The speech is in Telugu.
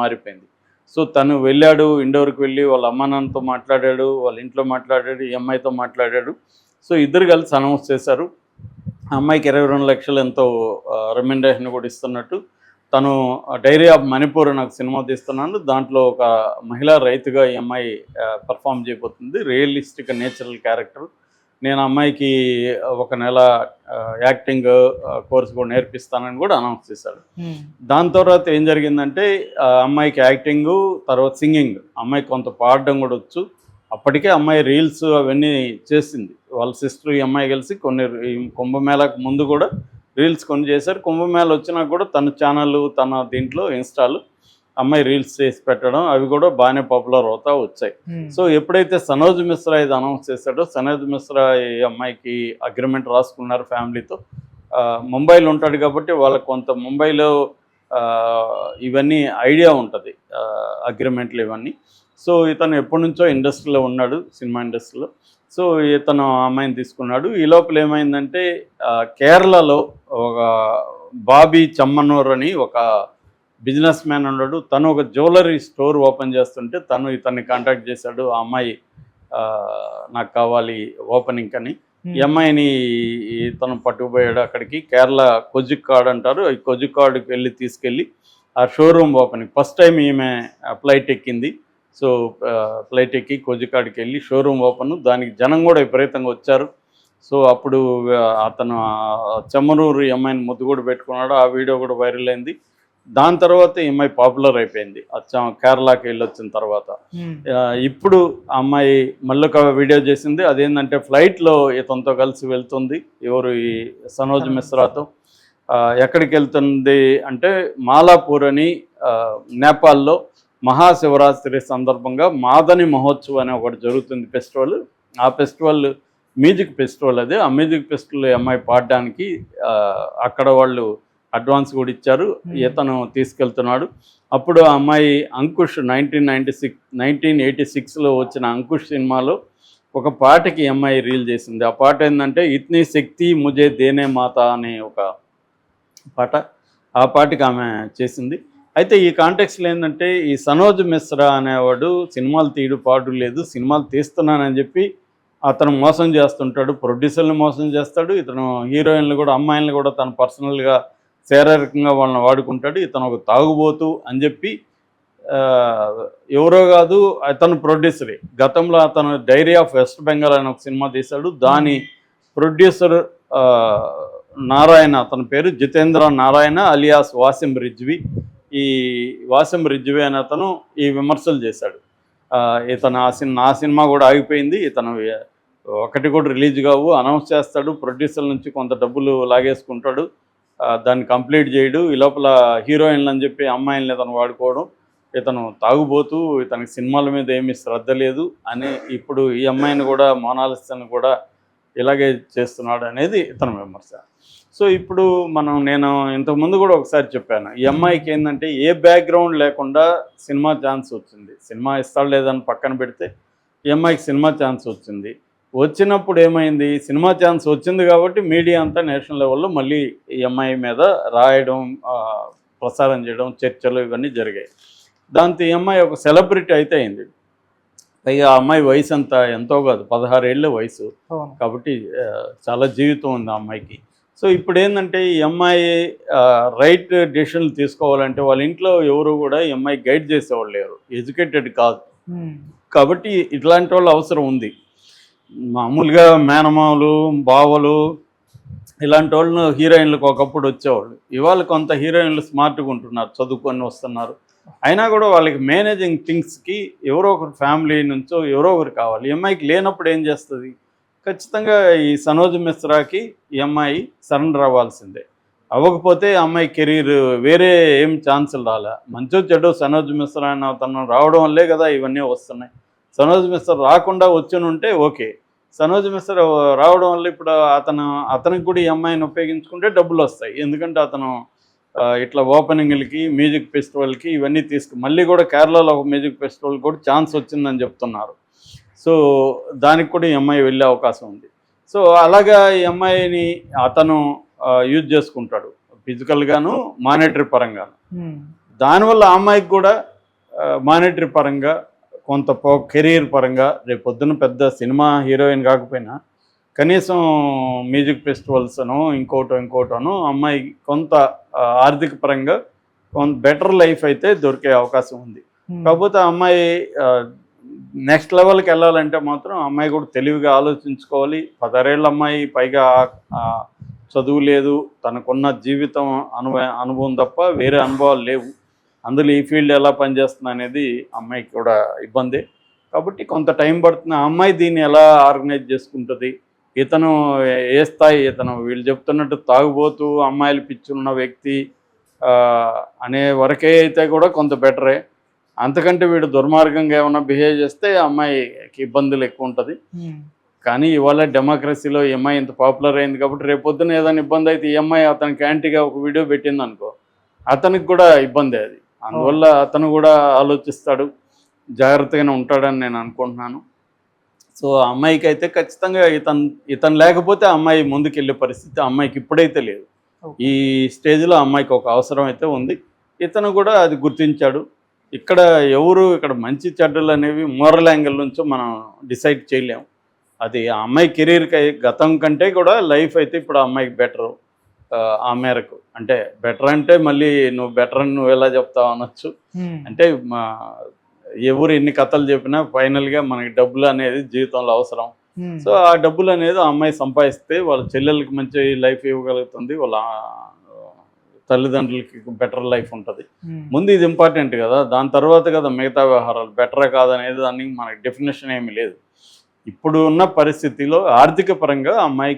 మారిపోయింది. సో తను వెళ్ళాడు, ఇండోర్కి వెళ్ళి వాళ్ళ అమ్మ నాన్నతో మాట్లాడాడు, వాళ్ళ ఇంట్లో మాట్లాడాడు, ఈ అమ్మాయితో మాట్లాడాడు. సో ఇద్దరు కలిసి అనౌన్స్ చేశారు. ఆ అమ్మాయికి 22 లక్షలు ఎంతో రెమ్యునరేషన్ కూడా ఇస్తున్నట్టు. తను 'డైరీ ఆఫ్ మణిపూర్' అని ఒక సినిమా తీస్తున్నాను. దాంట్లో ఒక మహిళా రైతుగా ఈ అమ్మాయి పెర్ఫామ్ చేయబోతుంది. Realistic natural character. నేను అమ్మాయికి ఒక నెల యాక్టింగ్ కోర్స్ కూడా నేర్పిస్తానని కూడా అనౌన్స్ చేశాడు. దాని తర్వాత ఏం జరిగిందంటే అమ్మాయికి యాక్టింగు, తర్వాత సింగింగ్. అమ్మాయికి కొంత పాడడం కూడా వచ్చు. అప్పటికే అమ్మాయి రీల్స్ అవన్నీ చేసింది. వాళ్ళ సిస్టర్ ఈ అమ్మాయి కలిసి కొన్ని కుంభమేళాకు ముందు కూడా రీల్స్ కొన్ని చేశారు. కుంభమేళ వచ్చినా కూడా తన ఛానల్, తన దీంట్లో ఇన్స్టాలు అమ్మాయి రీల్స్ చేసి పెట్టడం, అవి కూడా బాగానే పాపులర్ అవుతా వచ్చాయి. సో ఎప్పుడైతే సనోజ్ మిశ్రా ఇది అనౌన్స్ చేశాడో, సనోజ్ మిశ్రా ఈ అమ్మాయికి అగ్రిమెంట్ రాసుకున్నారు ఫ్యామిలీతో. ముంబైలో ఉంటాడు కాబట్టి వాళ్ళకి కొంత ముంబైలో ఇవన్నీ ఐడియా ఉంటుంది, అగ్రిమెంట్లు ఇవన్నీ. సో ఇతను ఎప్పటి నుంచో ఇండస్ట్రీలో ఉన్నాడు, సినిమా ఇండస్ట్రీలో. సో ఇతను అమ్మాయిని తీసుకున్నాడు. ఈ లోపల ఏమైందంటే కేరళలో ఒక బాబీ చమ్మనూర్ అని ఒక బిజినెస్ మ్యాన్ ఉన్నాడు. తను ఒక జ్యువెలరీ స్టోర్ ఓపెన్ చేస్తుంటే తను ఇతన్ని కాంటాక్ట్ చేశాడు. ఆ అమ్మాయి నాకు కావాలి ఓపెనింగ్ అని. ఈ అమ్మాయిని తను పట్టుకుపోయాడు అక్కడికి. కేరళ కొజిక్కాడ్ అంటారు, ఈ కొజిక్కాడ్కి వెళ్ళి తీసుకెళ్ళి ఆ షోరూమ్ ఓపెనింగ్. ఫస్ట్ టైం ఈమె ఫ్లైట్ ఎక్కింది. సో ఫ్లైట్ ఎక్కి కొజిక్కాడ్కి వెళ్ళి షోరూమ్ ఓపెన్. దానికి జనం కూడా విపరీతంగా వచ్చారు. సో అప్పుడు అతను చెమ్మనూరు ఈ అమ్మాయిని ముద్దు కూడా పెట్టుకున్నాడు. ఆ వీడియో కూడా వైరల్ అయింది. దాని తర్వాత ఈ అమ్మాయి పాపులర్ అయిపోయింది కేరళకి వెళ్ళి వచ్చిన తర్వాత. ఇప్పుడు ఆ అమ్మాయి మళ్ళీ ఒక వీడియో చేసింది. అదేంటంటే ఫ్లైట్లో ఇతనితో కలిసి వెళ్తుంది, ఎవరు ఈ సనోజ్ మిశ్రాతో. ఎక్కడికి వెళ్తుంది అంటే మాలాపూర్ అని నేపాల్లో మహాశివరాత్రి సందర్భంగా మాదని మహోత్సవం అనే ఒకటి జరుగుతుంది, ఫెస్టివల్. ఆ ఫెస్టివల్ మ్యూజిక్ ఫెస్టివల్ అది. ఆ మ్యూజిక్ ఫెస్టివల్ అమ్మాయి పాడడానికి అక్కడ వాళ్ళు అడ్వాన్స్ కూడా ఇచ్చారు. ఇతను తీసుకెళ్తున్నాడు. అప్పుడు ఆ అమ్మాయి అంకుష్ 1986లో వచ్చిన అంకుష్ సినిమాలో ఒక పాటకి ఈ అమ్మాయి రీల్ చేసింది. ఆ పాట ఏంటంటే ఇత్నీ శక్తి ముజే దేనే మాత అనే ఒక పాట. ఆ పాటకి ఆమె చేసింది. అయితే ఈ కాంటెక్స్లో ఏంటంటే ఈ సనోజ్ మిశ్రా అనేవాడు సినిమాలు తీయడు, పాడు లేదు, సినిమాలు తీస్తున్నానని చెప్పి అతను మోసం చేస్తుంటాడు, ప్రొడ్యూసర్ని మోసం చేస్తాడు. ఇతను హీరోయిన్లు కూడా, అమ్మాయిలను కూడా తను పర్సనల్గా శారీరకంగా వాళ్ళని వాడుకుంటాడు. ఇతను ఒక తాగుబోతు అని చెప్పి ఎవరో కాదు, అతను ప్రొడ్యూసరే. గతంలో అతను 'డైరీ ఆఫ్ వెస్ట్ బెంగాల్' అని ఒక సినిమా తీశాడు. దాని ప్రొడ్యూసర్ నారాయణ, అతని పేరు జితేంద్ర నారాయణ అలియాస్ వాసిం రిజ్వీ. ఈ వాసిం రిజ్వీ అని అతను ఈ విమర్శలు చేశాడు. ఇతను ఆ సినిమా కూడా ఆగిపోయింది. ఇతను ఒకటి కూడా రిలీజ్ కావు, అనౌన్స్ చేస్తాడు, ప్రొడ్యూసర్ నుంచి కొంత డబ్బులు లాగేసుకుంటాడు, దాన్ని కంప్లీట్ చేయడు. ఈ లోపల హీరోయిన్లు అని చెప్పి అమ్మాయిల్ని ఇతను వాడుకోవడం, ఇతను తాగుబోతూ, ఇతనికి సినిమాల మీద ఏమీ శ్రద్ధ లేదు అని ఇప్పుడు ఈ అమ్మాయిని కూడా, మోనాలిసాని కూడా ఇలాగే చేస్తున్నాడు అనేది ఇతని విమర్శ. సో ఇప్పుడు నేను ఇంతకుముందు కూడా ఒకసారి చెప్పాను, ఈ అమ్మాయికి ఏంటంటే ఏ బ్యాక్గ్రౌండ్ లేకుండా సినిమా ఛాన్స్ వచ్చింది. సినిమా ఇస్తాడు లేదని పక్కన పెడితే ఈ అమ్మాయికి సినిమా ఛాన్స్ వచ్చింది. వచ్చినప్పుడు ఏమైంది, సినిమా ఛాన్స్ వచ్చింది కాబట్టి మీడియా అంతా నేషనల్ లెవెల్లో మళ్ళీ ఈ అమ్మాయి మీద రాయడం, ప్రసారం చేయడం, చర్చలు ఇవన్నీ జరిగాయి. దాంతో ఈ అమ్మాయి ఒక సెలబ్రిటీ అయితే అయింది. పైగా ఆ అమ్మాయి వయసు ఎంతో కాదు, 16 ఏళ్ళ వయసు. కాబట్టి చాలా జీవితం ఉంది ఆ అమ్మాయికి. సో ఇప్పుడు ఏంటంటే ఈ అమ్మాయి రైట్ డెసిషన్లు తీసుకోవాలంటే వాళ్ళ ఇంట్లో ఎవరు కూడా ఈ అమ్మాయి గైడ్ చేసేవాళ్ళు లేరు, ఎడ్యుకేటెడ్ కాదు. కాబట్టి ఇట్లాంటి వాళ్ళు అవసరం ఉంది. మామూలుగా మేనమావులు, బావలు ఇలాంటి వాళ్ళు హీరోయిన్లకు ఒకప్పుడు వచ్చేవాళ్ళు. ఇవాళ కొంత హీరోయిన్లు స్మార్ట్గా ఉంటున్నారు, చదువుకొని వస్తున్నారు. అయినా కూడా వాళ్ళకి మేనేజింగ్ థింగ్స్కి ఎవరో ఒకరు ఫ్యామిలీ నుంచో ఎవరో ఒకరు కావాలి. ఈ అమ్మాయికి లేనప్పుడు ఏం చేస్తుంది, ఖచ్చితంగా ఈ సనోజ్ మిశ్రాకి ఈ అమ్మాయి సరెండర్ అవ్వాల్సిందే. అవ్వకపోతే ఆ అమ్మాయి కెరీర్ వేరే ఏం ఛాన్సులు రాలే. మంచో చెడు సనోజ్ మిశ్రా అని అతను రావడం వల్లే కదా ఇవన్నీ వస్తున్నాయి. సనోజ్ మిశ్రా రాకుండా వచ్చునుంటే ఓకే. సనోజ్ మిశ్రా రావడం వల్ల ఇప్పుడు అతనికి కూడా ఈ అమ్మాయిని ఉపయోగించుకుంటే డబ్బులు వస్తాయి. ఎందుకంటే అతను ఇట్లా ఓపెనింగ్లకి, మ్యూజిక్ ఫెస్టివల్కి ఇవన్నీ మళ్ళీ కూడా కేరళలో ఒక మ్యూజిక్ ఫెస్టివల్ కూడా ఛాన్స్ వచ్చిందని చెప్తున్నారు. సో దానికి కూడా ఈ అమ్మాయి వెళ్ళే అవకాశం ఉంది. సో అలాగా ఈ అమ్మాయిని అతను యూజ్ చేసుకుంటాడు, ఫిజికల్గాను మానిటరీ పరంగాను. దానివల్ల ఆ అమ్మాయికి కూడా మానిటరీ పరంగా కొంత కెరీర్ పరంగా రేపు పొద్దున పెద్ద సినిమా హీరోయిన్ కాకపోయినా కనీసం మ్యూజిక్ ఫెస్టివల్స్ అనో ఇంకోటోనో అమ్మాయికి కొంత ఆర్థిక పరంగా కొంత బెటర్ లైఫ్ అయితే దొరికే అవకాశం ఉంది. కాకపోతే ఆ అమ్మాయి నెక్స్ట్ లెవెల్కి వెళ్ళాలంటే మాత్రం అమ్మాయి కూడా తెలివిగా ఆలోచించుకోవాలి. 16 ఏళ్ళ అమ్మాయి, పైగా చదువు లేదు, తనకున్న జీవితం అనుభవం తప్ప వేరే అనుభవాలు లేవు. అందులో ఈ ఫీల్డ్ ఎలా పనిచేస్తుంది అనేది అమ్మాయికి కూడా ఇబ్బంది. కాబట్టి కొంత టైం పడుతుంది. ఆ అమ్మాయి దీన్ని ఎలా ఆర్గనైజ్ చేసుకుంటుంది, ఇతను ఏ స్థాయి, ఇతను వీళ్ళు చెప్తున్నట్టు తాగుబోతూ అమ్మాయిలు పిచ్చున్న వ్యక్తి అనే వరకే అయితే కూడా కొంత బెటరే. అంతకంటే వీడు దుర్మార్గంగా ఏమైనా బిహేవ్ చేస్తే అమ్మాయికి ఇబ్బందులు ఎక్కువ ఉంటుంది. కానీ ఇవాళ డెమోక్రసీలో ఈ అమ్మాయి ఇంత పాపులర్ అయింది కాబట్టి రేపొద్దున ఏదైనా ఇబ్బంది అయితే ఈ అమ్మాయి అతనికి యాంటీగా ఒక వీడియో పెట్టింది అనుకో, అతనికి కూడా ఇబ్బంది అది. అందువల్ల అతను కూడా ఆలోచిస్తాడు, జాగ్రత్తగానే ఉంటాడని నేను అనుకుంటున్నాను. సో ఆ అమ్మాయికి అయితే ఖచ్చితంగా ఇతను లేకపోతే ఆ అమ్మాయి ముందుకెళ్ళే పరిస్థితి అమ్మాయికి ఇప్పుడైతే లేదు. ఈ స్టేజ్లో అమ్మాయికి ఒక అవసరం అయితే ఉంది. ఇతను కూడా అది గుర్తించాడు. ఇక్కడ మంచి చెడ్డలు అనేవి మోరల్ యాంగిల్ నుంచో మనం డిసైడ్ చేయలేము. అది ఆ అమ్మాయి కెరీర్కి గతం కంటే కూడా లైఫ్ అయితే ఇప్పుడు ఆ అమ్మాయికి బెటరు. ఆ మేరకు అంటే బెటర్ అంటే మళ్ళీ నువ్వు బెటర్ అని నువ్వు ఎలా చెప్తావు అనొచ్చు. అంటే ఎవరు ఎన్ని కథలు చెప్పినా ఫైనల్గా మనకి డబ్బులు అనేది జీవితంలో అవసరం. సో ఆ డబ్బులు అనేది ఆ అమ్మాయి సంపాదిస్తే వాళ్ళ చెల్లెలకి మంచి లైఫ్ ఇవ్వగలుగుతుంది, వాళ్ళ తల్లిదండ్రులకి బెటర్ లైఫ్ ఉంటుంది. ముందు ఇది ఇంపార్టెంట్ కదా, దాని తర్వాత కదా మిగతా వ్యవహారాలు. బెటరా కాదనేది దానికి మనకి డెఫినేషన్ ఏమీ లేదు. ఇప్పుడు ఉన్న పరిస్థితిలో ఆర్థిక పరంగా అమ్మాయికి